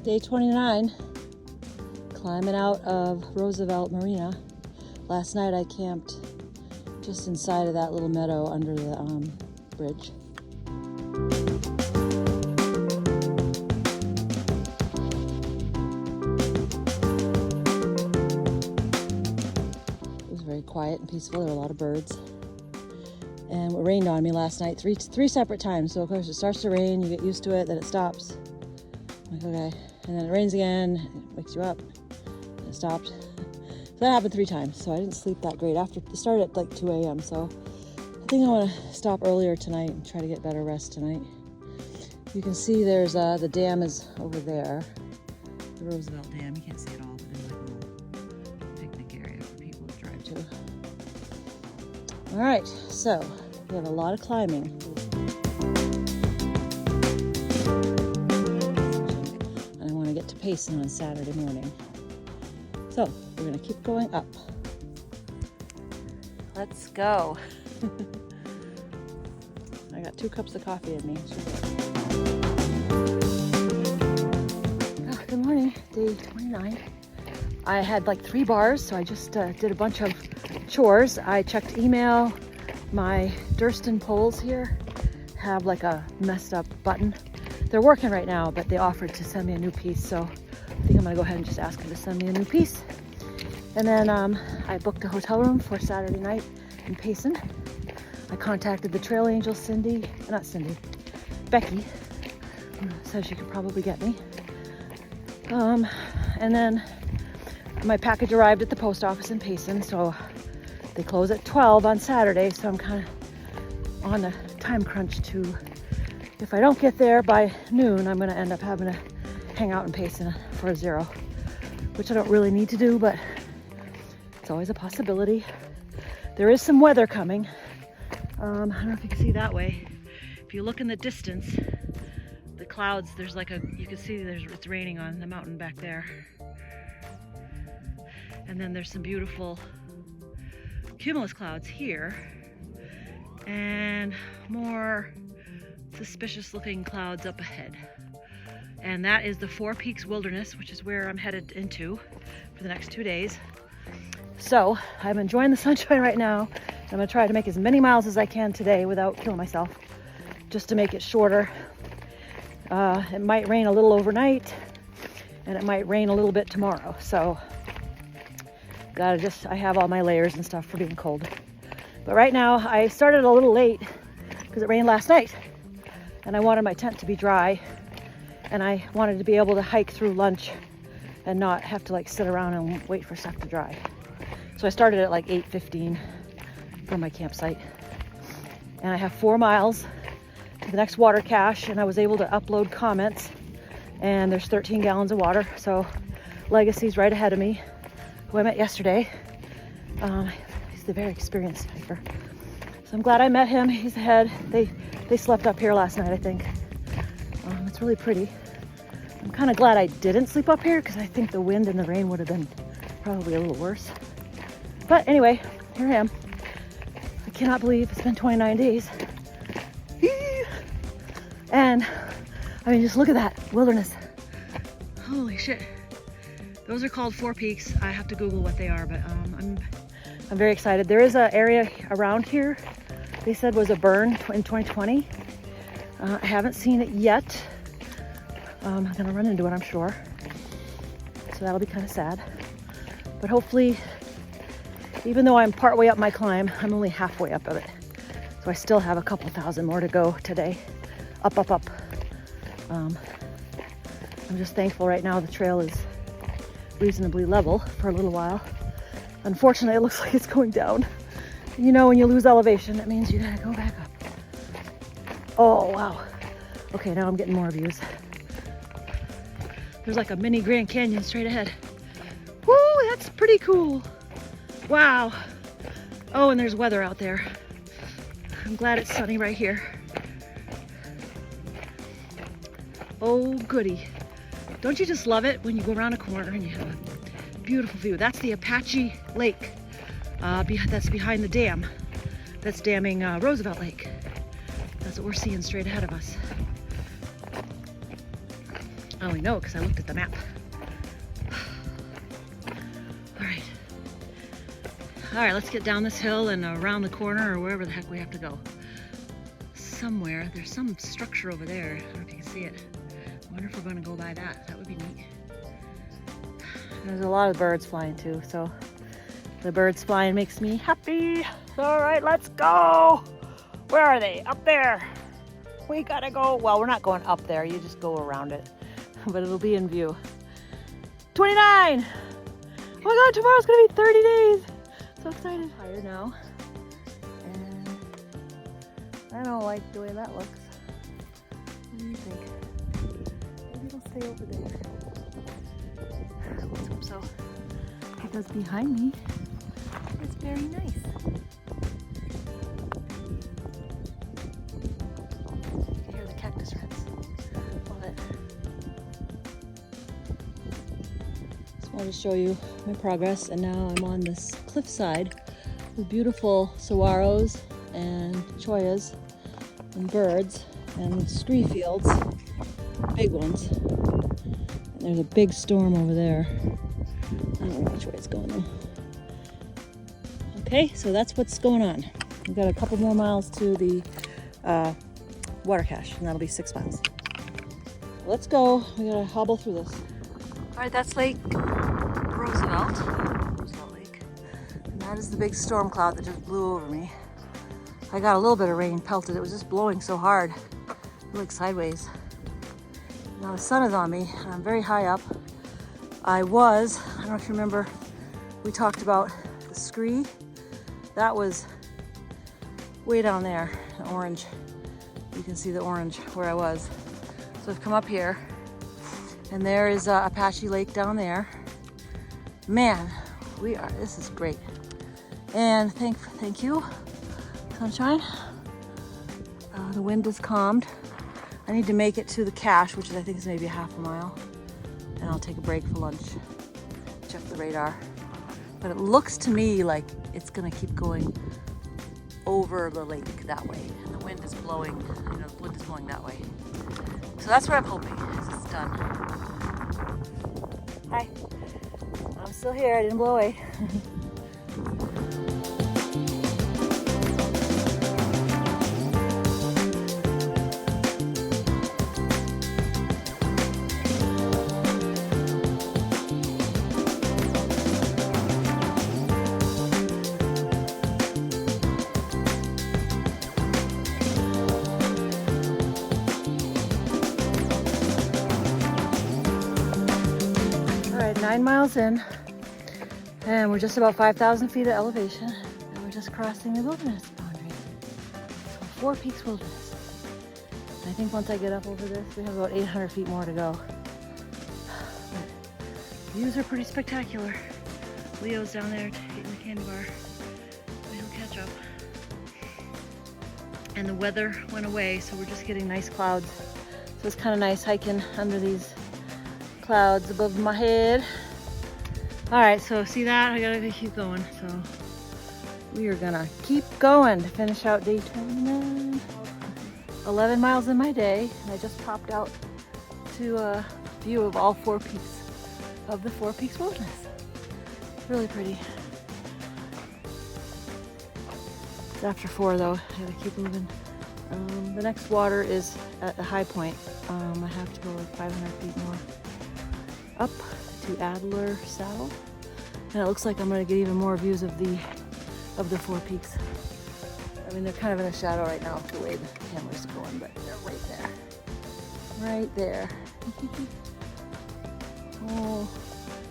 Day 29, climbing out of Roosevelt Marina. Last night I camped just inside of that little meadow under the bridge. It was very quiet and peaceful. There were a lot of birds. And it rained on me last night three separate times. So of course it starts to rain, you get used to it, then it stops. I'm like, okay. And then it rains again, it wakes you up, and it stopped. So that happened 3 times, so I didn't sleep that great. It started at like 2 a.m., so I think I want to stop earlier tonight and try to get better rest tonight. You can see there's, the dam is over there. The Roosevelt Dam, you can't see it all, but there's like a little picnic area for people to drive to. All right, so we have a lot of climbing. Get to Payson on Saturday morning. So we're gonna keep going up. Let's go. I got 2 cups of coffee in me. Oh, good morning, day 29. I had like 3 bars, so I just did a bunch of chores. I checked email. My Durston poles here have like a messed up button. They're working right now, but they offered to send me a new piece, so I think I'm gonna go ahead and just ask them to send me a new piece. And then I booked a hotel room for Saturday night in Payson. I contacted the trail angel Becky, so she could probably get me. And then my package arrived at the post office in Payson, so they close at 12 on Saturday, so I'm kind of on a time crunch to. If I don't get there by noon, I'm going to end up having to hang out in Payson for a 0, which I don't really need to do, but it's always a possibility. There is some weather coming. I don't know if you can see that way. If you look in the distance, the clouds, there's like you can see it's raining on the mountain back there. And then there's some beautiful cumulus clouds here, and more suspicious looking clouds up ahead. And that is the Four Peaks Wilderness, which is where I'm headed into for the next 2 days. So I'm enjoying the sunshine right now. I'm gonna try to make as many miles as I can today without killing myself, just to make it shorter. It might rain a little overnight, and it might rain a little bit tomorrow. So I have all my layers and stuff for being cold. But right now I started a little late because it rained last night. And I wanted my tent to be dry, and I wanted to be able to hike through lunch and not have to like sit around and wait for stuff to dry. So I started at like 8:15 from my campsite, and I have 4 miles to the next water cache, and I was able to upload comments, and there's 13 gallons of water. So Legacy's right ahead of me, who I met yesterday. He's the very experienced hiker. So I'm glad I met him. He's ahead. They slept up here last night, I think. It's really pretty. I'm kind of glad I didn't sleep up here because I think the wind and the rain would have been probably a little worse. But anyway, here I am. I cannot believe it's been 29 days. And I mean, just look at that wilderness. Holy shit. Those are called Four Peaks. I have to Google what they are, but I'm very excited. There is an area around here they said was a burn in 2020. I haven't seen it yet. I'm gonna run into it, I'm sure. So that'll be kind of sad. But hopefully, even though I'm partway up my climb, I'm only halfway up of it. So I still have a couple thousand more to go today. Up. I'm just thankful right now the trail is reasonably level for a little while. Unfortunately, it looks like it's going down. You know, when you lose elevation, that means you gotta go back up. Oh, wow. Okay, now I'm getting more views. There's like a mini Grand Canyon straight ahead. Woo, that's pretty cool. Wow. Oh, and there's weather out there. I'm glad it's sunny right here. Oh, goody. Don't you just love it when you go around a corner and you have a beautiful view? That's the Apache Lake. That's behind the dam. That's damming Roosevelt Lake. That's what we're seeing straight ahead of us. I only know because I looked at the map. All right, let's get down this hill and around the corner or wherever the heck we have to go. Somewhere, there's some structure over there. I don't know if you can see it. I wonder if we're gonna go by that. That would be neat. There's a lot of birds flying too, so the birds flying makes me happy. All right, let's go. Where are they? Up there. We gotta go. Well, we're not going up there. You just go around it, but it'll be in view. 29. Oh my God, tomorrow's gonna be 30 days. So excited. Higher now. And I don't like the way that looks. What do you think? Maybe it'll stay over there. Let's hope so. Because behind me is very nice. You can hear the cactus wrens. Love it. Just wanted to show you my progress, and now I'm on this cliffside with beautiful saguaros and choyas and birds and scree fields, big ones. And there's a big storm over there. I don't know which way it's going though. Okay, so that's what's going on. We've got a couple more miles to the water cache, and that'll be 6 miles. Let's go. We gotta hobble through this. All right, that's Lake Roosevelt Lake. And that is the big storm cloud that just blew over me. I got a little bit of rain pelted. It was just blowing so hard, like sideways. Now the sun is on me, and I'm very high up. I don't know if you remember, we talked about the scree. That was way down there, the orange. You can see the orange where I was. So I've come up here, and there is Apache Lake down there. Man, this is great. And thank you, sunshine. The wind is calmed. I need to make it to the cache, which I think is maybe a half a mile. And I'll take a break for lunch, check the radar. But it looks to me like it's gonna keep going over the lake that way. And the wind is blowing, the wind is blowing that way. So that's what I'm hoping, is it's done. Hi, I'm still here, I didn't blow away. All right, 9 miles in, and we're just about 5,000 feet of elevation, and we're just crossing the wilderness boundary. So 4 Peaks Wilderness. I think once I get up over this, we have about 800 feet more to go. But views are pretty spectacular. Leo's down there eating the candy bar. He'll catch up. And the weather went away, so we're just getting nice clouds. So it's kind of nice hiking under these clouds above my head. All right, so see that? I gotta keep going. So we are gonna keep going to finish out day 29. 11 miles in my day, and I just popped out to a view of all 4 peaks of the 4 Peaks Wilderness. Really pretty. It's after 4 though. I gotta keep moving. The next water is at the high point. I have to go like 500 feet more up to Adler Saddle, and it looks like I'm gonna get even more views of the 4 peaks. I mean, they're kind of in a shadow right now the way the camera's going, but they're right there. Right there. Oh,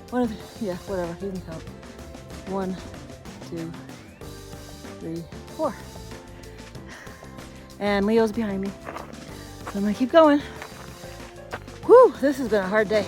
whatever, you can count. 1, 2, 3, 4. And Leo's behind me. So I'm gonna keep going. Whew, this has been a hard day.